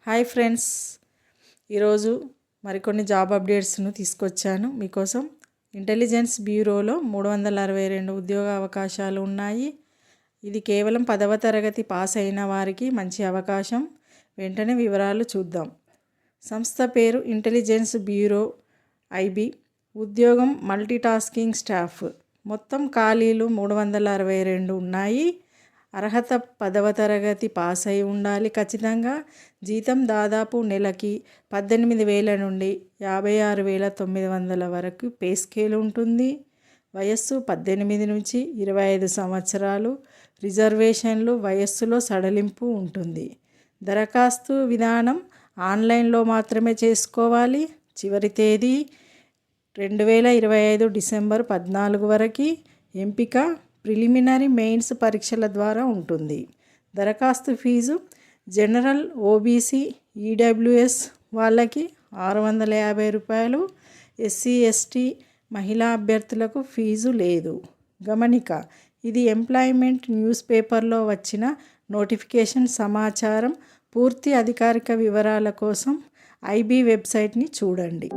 Hi friends, ఈరోజు మరికొన్ని job అప్డేట్స్ను తీసుకొచ్చాను మీకోసం. ఇంటెలిజెన్స్ బ్యూరోలో 362 ఉద్యోగ అవకాశాలు ఉన్నాయి. ఇది కేవలం 10వ తరగతి పాస్ అయిన వారికి మంచి అవకాశం. వెంటనే వివరాలు చూద్దాం. సంస్థ పేరు ఇంటెలిజెన్స్ బ్యూరో ఐబీ. ఉద్యోగం మల్టీటాస్కింగ్ స్టాఫ్. మొత్తం ఖాళీలు 362 ఉన్నాయి. అర్హత 10వ తరగతి పాస్ అయి ఉండాలి ఖచ్చితంగా. జీతం దాదాపు నెలకి 18,000 నుండి 56,900 వరకు పే స్కేల్ ఉంటుంది. వయస్సు 18 నుంచి 25 సంవత్సరాలు. రిజర్వేషన్లు, వయస్సులో సడలింపు ఉంటుంది. దరఖాస్తు విధానం ఆన్లైన్లో మాత్రమే చేసుకోవాలి. చివరి తేదీ 2025 డిసెంబర్ 14 వరకు. ఎంపిక ప్రిలిమినరీ మెయిన్స్ పరీక్షల ద్వారా ఉంటుంది. దరఖాస్తు ఫీజు జనరల్, ఓబీసీ, ఈడబ్ల్యూఎస్ వాళ్ళకి 650 రూపాయలు. ఎస్సీ, ఎస్టీ, మహిళా అభ్యర్థులకు ఫీజు లేదు. గమనిక, ఇది ఎంప్లాయ్మెంట్ న్యూస్ పేపర్లో వచ్చిన నోటిఫికేషన్ సమాచారం. పూర్తి అధికారిక వివరాల కోసం ఐబీ వెబ్సైట్ని చూడండి.